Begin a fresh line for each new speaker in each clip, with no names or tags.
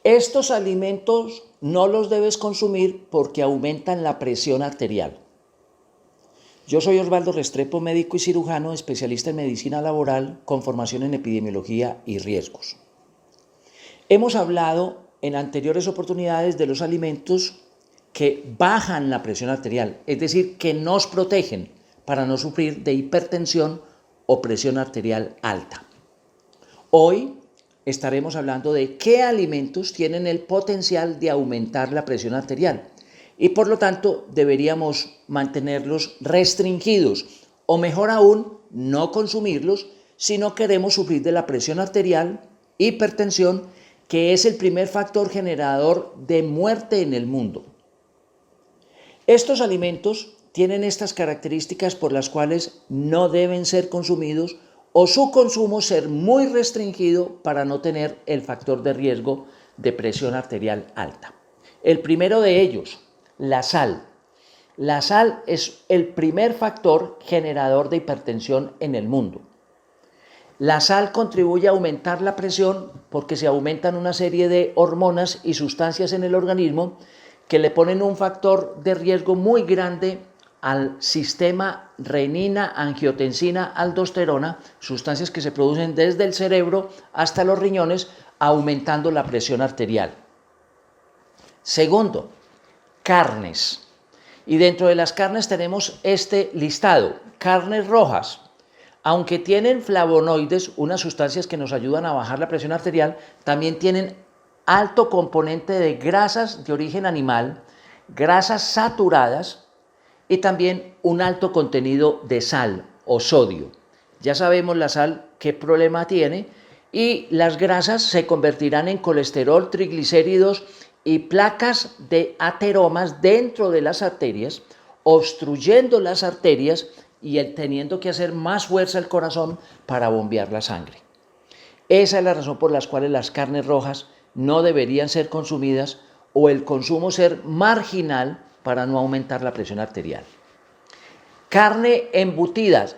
Estos alimentos no los debes consumir porque aumentan la presión arterial. Yo soy Osvaldo Restrepo, médico y cirujano, especialista en medicina laboral con formación en epidemiología y riesgos. Hemos hablado en anteriores oportunidades de los alimentos que bajan la presión arterial, es decir, que nos protegen para no sufrir de hipertensión o presión arterial alta. Hoy estaremos hablando de qué alimentos tienen el potencial de aumentar la presión arterial y por lo tanto deberíamos mantenerlos restringidos o mejor aún no consumirlos si no queremos sufrir de la presión arterial, hipertensión, que es el primer factor generador de muerte en el mundo. Estos alimentos tienen estas características por las cuales no deben ser consumidos o su consumo ser muy restringido para no tener el factor de riesgo de presión arterial alta. El primero de ellos, la sal. La sal es el primer factor generador de hipertensión en el mundo. La sal contribuye a aumentar la presión porque se aumentan una serie de hormonas y sustancias en el organismo que le ponen un factor de riesgo muy grande al sistema renina, angiotensina, aldosterona, sustancias que se producen desde el cerebro hasta los riñones, aumentando la presión arterial. Segundo, carnes. Y dentro de las carnes tenemos este listado: carnes rojas. Aunque tienen flavonoides, unas sustancias que nos ayudan a bajar la presión arterial, también tienen alto componente de grasas de origen animal, grasas saturadas y también un alto contenido de sal o sodio. Ya sabemos la sal qué problema tiene, y las grasas se convertirán en colesterol, triglicéridos y placas de ateromas dentro de las arterias, obstruyendo las arterias y teniendo que hacer más fuerza el corazón para bombear la sangre. Esa es la razón por la cual las carnes rojas no deberían ser consumidas o el consumo ser marginal para no aumentar la presión arterial. Carne embutidas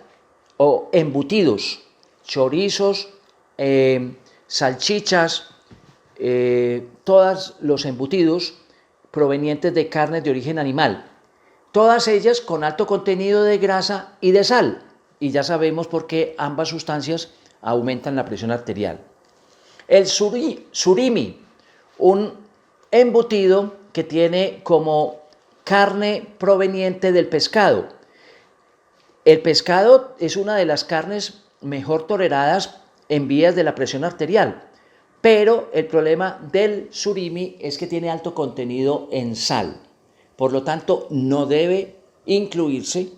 o embutidos, chorizos, salchichas, todos los embutidos provenientes de carnes de origen animal. Todas ellas con alto contenido de grasa y de sal, y ya sabemos por qué ambas sustancias aumentan la presión arterial. El surimi, un embutido que tiene como carne proveniente del pescado. El pescado es una de las carnes mejor toleradas en vías de la presión arterial, pero el problema del surimi es que tiene alto contenido en sal. Por lo tanto, no debe incluirse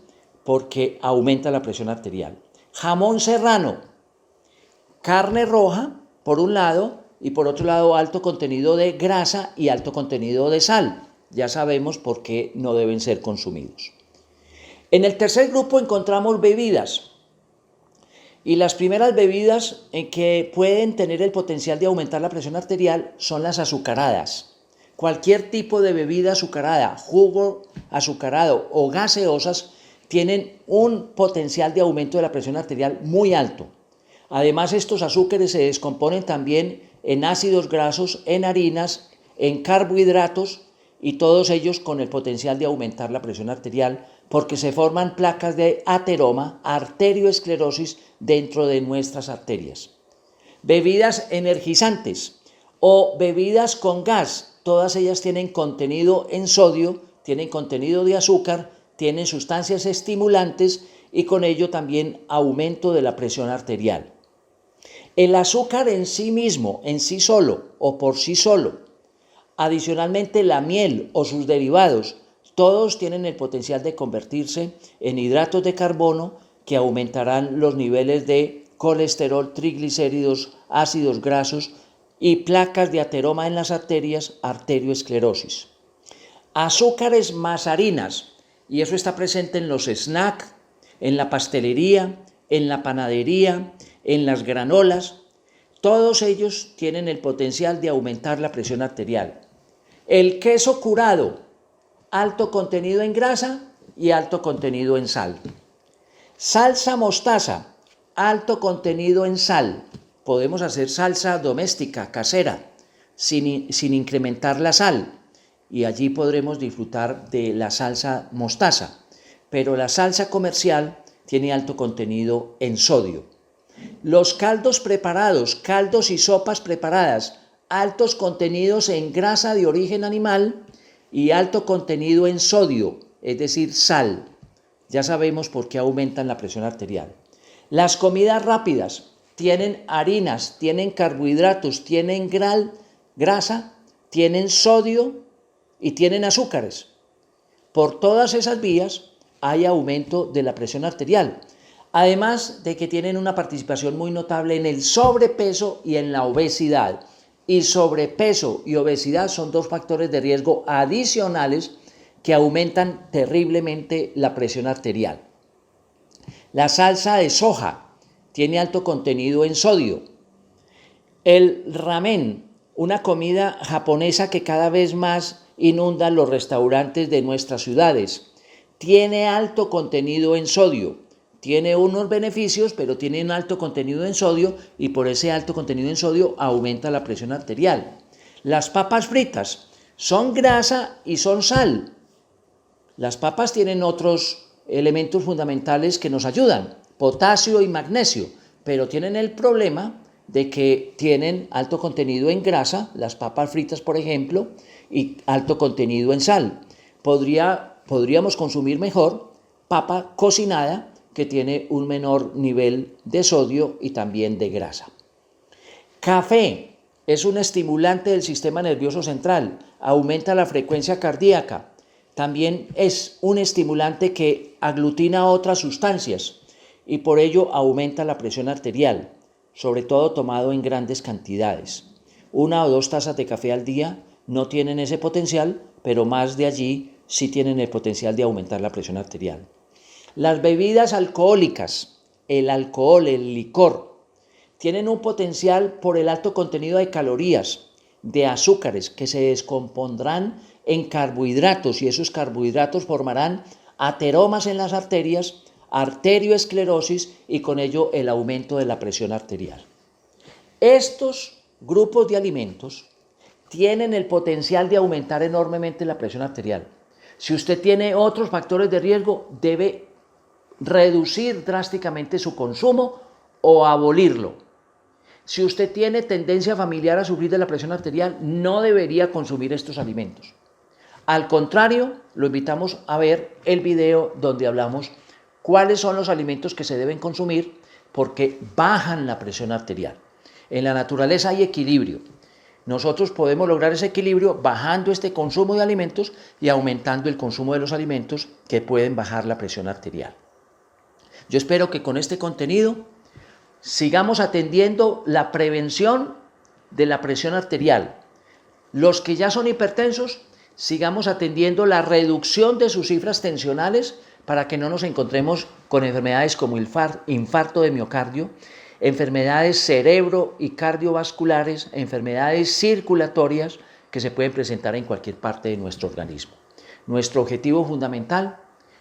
porque aumenta la presión arterial. Jamón serrano, carne roja, por un lado, y por otro lado alto contenido de grasa y alto contenido de sal. Ya sabemos por qué no deben ser consumidos. En el tercer grupo encontramos bebidas. Y las primeras bebidas que pueden tener el potencial de aumentar la presión arterial son las azucaradas. Cualquier tipo de bebida azucarada, jugo azucarado o gaseosas tienen un potencial de aumento de la presión arterial muy alto. Además, estos azúcares se descomponen también en ácidos grasos, en harinas, en carbohidratos, y todos ellos con el potencial de aumentar la presión arterial porque se forman placas de ateroma, arterioesclerosis dentro de nuestras arterias. Bebidas energizantes o bebidas con gas, todas ellas tienen contenido en sodio, tienen contenido de azúcar, tienen sustancias estimulantes y con ello también aumento de la presión arterial. El azúcar en sí mismo, en sí solo o por sí solo, adicionalmente la miel o sus derivados, todos tienen el potencial de convertirse en hidratos de carbono que aumentarán los niveles de colesterol, triglicéridos, ácidos grasos y placas de ateroma en las arterias, arterioesclerosis. Azúcares más harinas, y eso está presente en los snacks, en la pastelería, en la panadería, en las granolas. Todos ellos tienen el potencial de aumentar la presión arterial. El queso curado, alto contenido en grasa y alto contenido en sal. Salsa mostaza, alto contenido en sal. Podemos hacer salsa doméstica, casera, sin incrementar la sal. Y allí podremos disfrutar de la salsa mostaza. Pero la salsa comercial tiene alto contenido en sodio. Los caldos preparados, caldos y sopas preparadas, altos contenidos en grasa de origen animal y alto contenido en sodio, es decir, sal. Ya sabemos por qué aumentan la presión arterial. Las comidas rápidas tienen harinas, tienen carbohidratos, tienen grasa, tienen sodio y tienen azúcares. Por todas esas vías hay aumento de la presión arterial, además de que tienen una participación muy notable en el sobrepeso y en la obesidad. Y sobrepeso y obesidad son dos factores de riesgo adicionales que aumentan terriblemente la presión arterial. La salsa de soja tiene alto contenido en sodio. El ramen, una comida japonesa que cada vez más inunda los restaurantes de nuestras ciudades, tiene alto contenido en sodio. Tiene unos beneficios, pero tiene un alto contenido en sodio y por ese alto contenido en sodio aumenta la presión arterial. Las papas fritas son grasa y son sal. Las papas tienen otros elementos fundamentales que nos ayudan, potasio y magnesio, pero tienen el problema de que tienen alto contenido en grasa, las papas fritas por ejemplo, y alto contenido en sal. Podríamos consumir mejor papa cocinada, que tiene un menor nivel de sodio y también de grasa. Café es un estimulante del sistema nervioso central, aumenta la frecuencia cardíaca, también es un estimulante que aglutina otras sustancias y por ello aumenta la presión arterial, sobre todo tomado en grandes cantidades. 1 o 2 tazas de café al día no tienen ese potencial, pero más de allí sí tienen el potencial de aumentar la presión arterial. Las bebidas alcohólicas, el alcohol, el licor, tienen un potencial por el alto contenido de calorías, de azúcares que se descompondrán en carbohidratos y esos carbohidratos formarán ateromas en las arterias, arterioesclerosis y con ello el aumento de la presión arterial. Estos grupos de alimentos tienen el potencial de aumentar enormemente la presión arterial. Si usted tiene otros factores de riesgo, debe reducir drásticamente su consumo o abolirlo. Si usted tiene tendencia familiar a sufrir de la presión arterial, no debería consumir estos alimentos. Al contrario, lo invitamos a ver el video donde hablamos cuáles son los alimentos que se deben consumir porque bajan la presión arterial. En la naturaleza hay equilibrio. Nosotros podemos lograr ese equilibrio bajando este consumo de alimentos y aumentando el consumo de los alimentos que pueden bajar la presión arterial. Yo espero que con este contenido sigamos atendiendo la prevención de la presión arterial. Los que ya son hipertensos, sigamos atendiendo la reducción de sus cifras tensionales para que no nos encontremos con enfermedades como infarto de miocardio, enfermedades cerebro y cardiovasculares, enfermedades circulatorias que se pueden presentar en cualquier parte de nuestro organismo. Nuestro objetivo fundamental,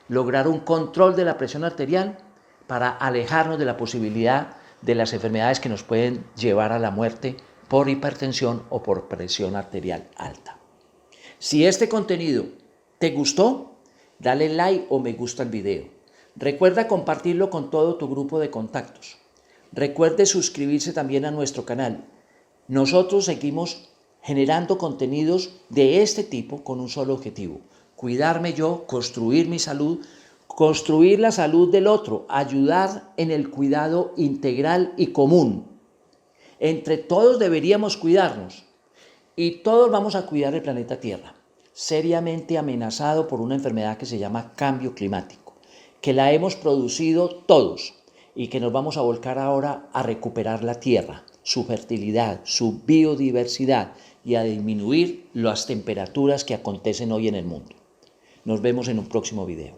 lograr un control de la presión arterial para alejarnos de la posibilidad de las enfermedades que nos pueden llevar a la muerte por hipertensión o por presión arterial alta. Si este contenido te gustó, dale like o me gusta al video. Recuerda compartirlo con todo tu grupo de contactos. Recuerde suscribirse también a nuestro canal. Nosotros seguimos generando contenidos de este tipo con un solo objetivo: cuidarme yo, construir mi salud, construir la salud del otro, ayudar en el cuidado integral y común. Entre todos deberíamos cuidarnos y todos vamos a cuidar el planeta Tierra, seriamente amenazado por una enfermedad que se llama cambio climático, que la hemos producido todos y que nos vamos a volcar ahora a recuperar la Tierra, su fertilidad, su biodiversidad y a disminuir las temperaturas que acontecen hoy en el mundo. Nos vemos en un próximo video.